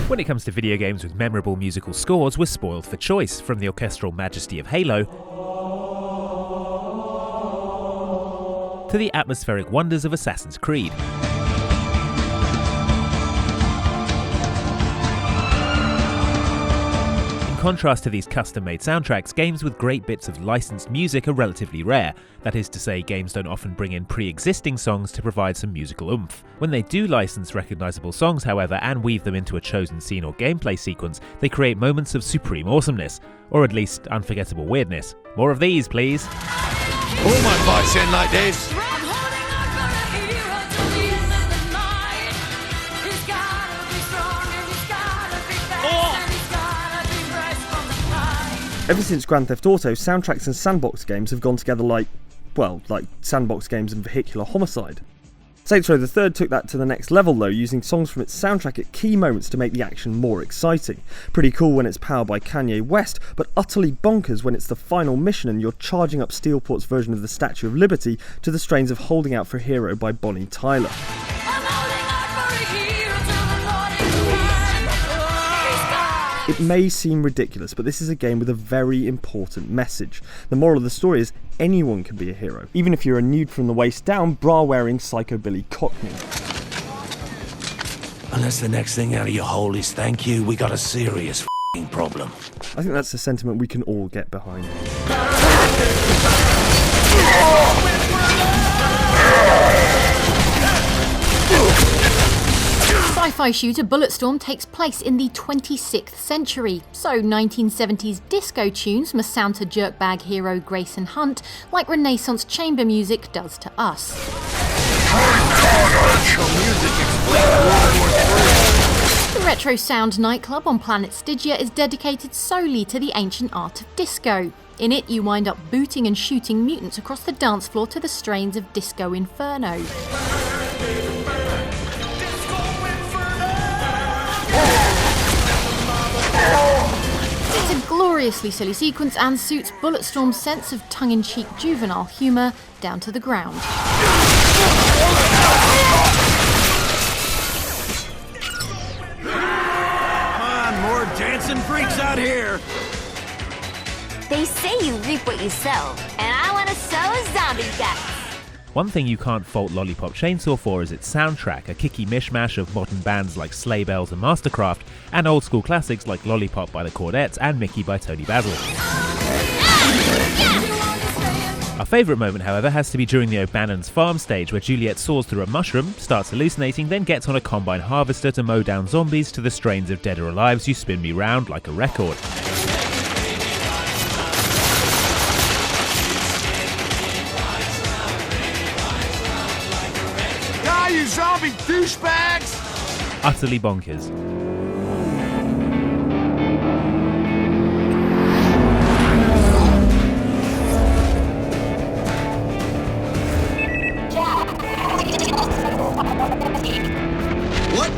When it comes to video games with memorable musical scores, we're spoiled for choice, from the orchestral majesty of Halo to the atmospheric wonders of Assassin's Creed. In contrast to these custom-made soundtracks, games with great bits of licensed music are relatively rare. That is to say, games don't often bring in pre-existing songs to provide some musical oomph. When they do license recognisable songs, however, and weave them into a chosen scene or gameplay sequence, they create moments of supreme awesomeness, or at least unforgettable weirdness. More of these, please. All my fights end like this. Ever since Grand Theft Auto, soundtracks and sandbox games have gone together like sandbox games and vehicular homicide. Saints Row III took that to the next level though, using songs from its soundtrack at key moments to make the action more exciting. Pretty cool when it's powered by Kanye West, but utterly bonkers when it's the final mission and you're charging up Steelport's version of the Statue of Liberty to the strains of Holding Out for a Hero by Bonnie Tyler. It may seem ridiculous, but this is a game with a very important message. The moral of the story is anyone can be a hero, even if you're a nude from the waist down, bra-wearing psychobilly cockney. Unless the next thing out of your hole is thank you, we got a serious problem. I think that's a sentiment we can all get behind. Sci-fi shooter BulletStorm takes place in the 26th century, so 1970s disco tunes must sound to jerkbag hero Grayson Hunt like Renaissance chamber music does to us. The Retro Sound nightclub on planet Stygia is dedicated solely to the ancient art of disco. In it, you wind up booting and shooting mutants across the dance floor to the strains of Disco Inferno. It's a gloriously silly sequence and suits BulletStorm's sense of tongue-in-cheek juvenile humour down to the ground. Come on, more dancing freaks out here. They say you reap what you sow, and I want to sow zombie guts. One thing you can't fault Lollipop Chainsaw for is its soundtrack, a kicky mishmash of modern bands like Sleigh Bells and Mastercraft, and old school classics like Lollipop by the Chordettes and Mickey by Tony Basil. Our favourite moment, however, has to be during the O'Bannon's farm stage, where Juliet soars through a mushroom, starts hallucinating, then gets on a combine harvester to mow down zombies to the strains of Dead or Alive's You Spin Me Round Like a Record. You zombie douchebags! Utterly bonkers. What?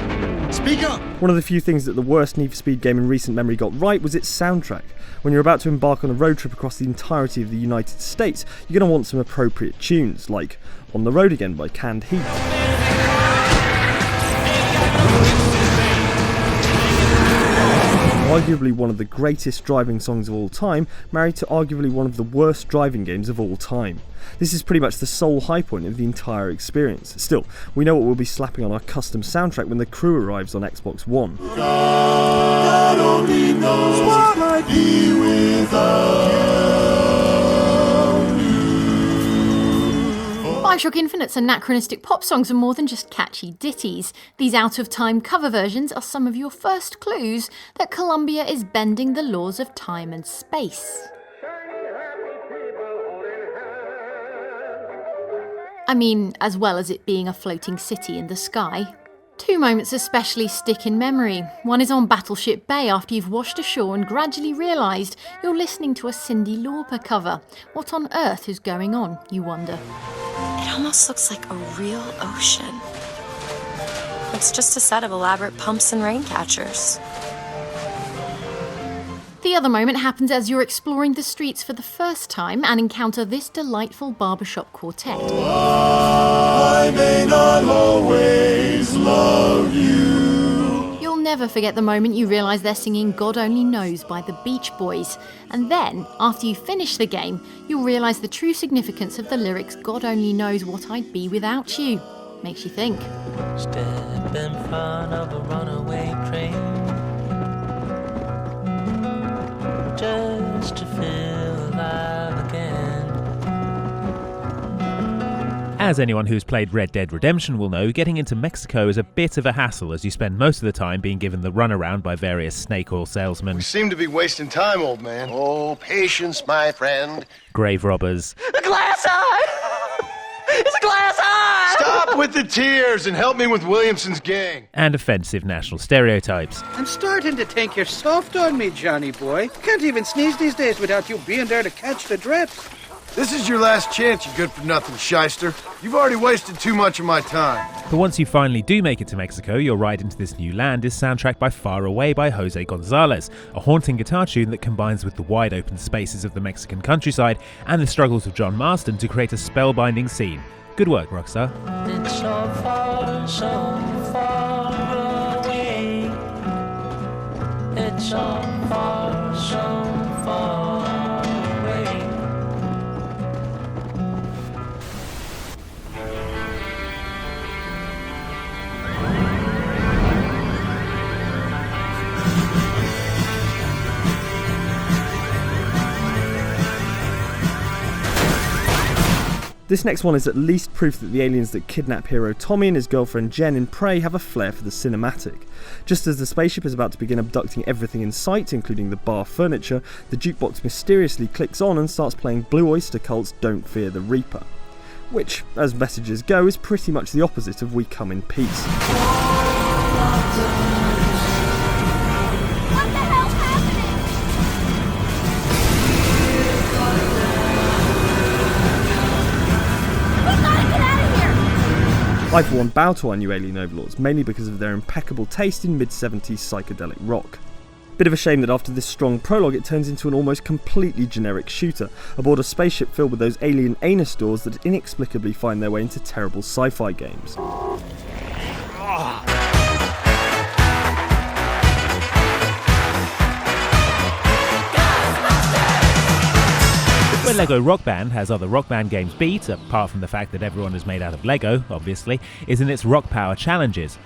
Speak up! One of the few things that the worst Need for Speed game in recent memory got right was its soundtrack. When you're about to embark on a road trip across the entirety of the United States, you're going to want some appropriate tunes, like On the Road Again by Canned Heat. Arguably one of the greatest driving songs of all time, married to arguably one of the worst driving games of all time. This is pretty much the sole high point of the entire experience. Still, we know what we'll be slapping on our custom soundtrack when the crew arrives on Xbox One. God only knows what might be BioShock Infinite's anachronistic pop songs are more than just catchy ditties. These out-of-time cover versions are some of your first clues that Columbia is bending the laws of time and space. I mean, as well as it being a floating city in the sky. Two moments especially stick in memory. One is on Battleship Bay after you've washed ashore and gradually realised you're listening to a Cyndi Lauper cover. What on earth is going on, you wonder? It almost looks like a real ocean. It's just a set of elaborate pumps and rain catchers. The other moment happens as you're exploring the streets for the first time and encounter this delightful barbershop quartet. I may not always love you. You'll never never forget the moment you realise they're singing God Only Knows by the Beach Boys. And then, after you finish the game, you'll realise the true significance of the lyrics God Only Knows What I'd Be Without You. Makes you think. Step in front of a runaway train, just to feel alive again. As anyone who's played Red Dead Redemption will know, getting into Mexico is a bit of a hassle as you spend most of the time being given the runaround by various snake oil salesmen. We seem to be wasting time, old man. Oh, patience, my friend. Grave robbers. A glass eye! It's a glass eye! Stop with the tears and help me with Williamson's gang. And offensive national stereotypes. I'm starting to think you're soft on me, Johnny boy. Can't even sneeze these days without you being there to catch the drips. This is your last chance, you good-for-nothing shyster. You've already wasted too much of my time. But once you finally do make it to Mexico, your ride into this new land is soundtracked by Far Away by Jose Gonzalez, a haunting guitar tune that combines with the wide open spaces of the Mexican countryside and the struggles of John Marston to create a spellbinding scene. Good work, Rockstar. It's so far away. It's so far away. This next one is at least proof that the aliens that kidnap hero Tommy and his girlfriend Jen in Prey have a flair for the cinematic. Just as the spaceship is about to begin abducting everything in sight, including the bar furniture, the jukebox mysteriously clicks on and starts playing Blue Oyster Cult's Don't Fear the Reaper. Which, as messages go, is pretty much the opposite of We Come in Peace. I for one bow to our new alien overlords, mainly because of their impeccable taste in mid-70s psychedelic rock. Bit of a shame that after this strong prologue it turns into an almost completely generic shooter, aboard a spaceship filled with those alien anus doors that inexplicably find their way into terrible sci-fi games. Where LEGO Rock Band has other Rock Band games beat, apart from the fact that everyone is made out of Lego, obviously, is in its Rock Power challenges.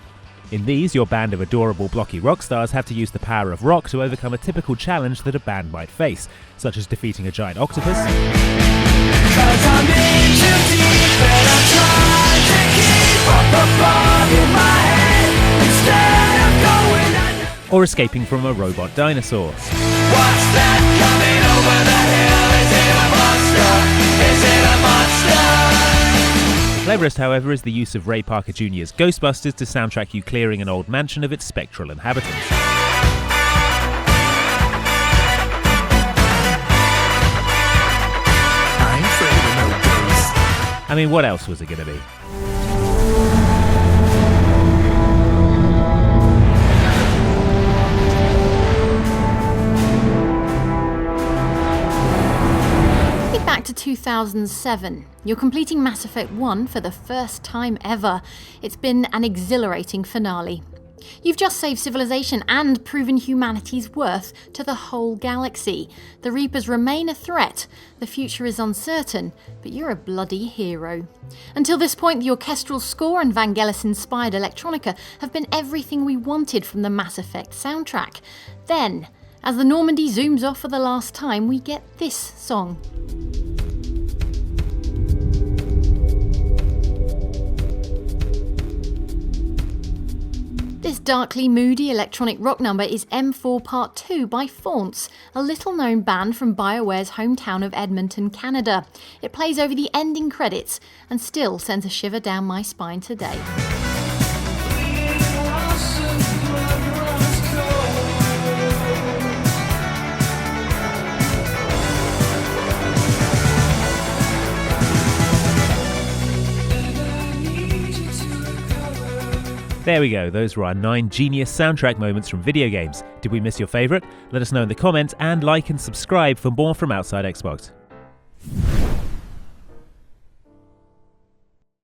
In these, your band of adorable blocky rock stars have to use the power of rock to overcome a typical challenge that a band might face, such as defeating a giant octopus, or escaping from a robot dinosaur. What's that coming over the hill? Is it a monster? Is it a monster? The cleverest, however, is the use of Ray Parker Jr.'s Ghostbusters to soundtrack you clearing an old mansion of its spectral inhabitants. I ain't afraid of no ghosts. I mean, what else was it going to be? Back to 2007. You're completing Mass Effect 1 for the first time ever. It's been an exhilarating finale. You've just saved civilization and proven humanity's worth to the whole galaxy. The Reapers remain a threat. The future is uncertain, but you're a bloody hero. Until this point, the orchestral score and Vangelis-inspired electronica have been everything we wanted from the Mass Effect soundtrack. Then, as the Normandy zooms off for the last time, we get this song. This darkly moody electronic rock number is M4 Part 2 by Faunts, a little-known band from BioWare's hometown of Edmonton, Canada. It plays over the ending credits and still sends a shiver down my spine today. There we go, those were our 9 genius soundtrack moments from video games. Did we miss your favourite? Let us know in the comments and like and subscribe for more from Outside Xbox.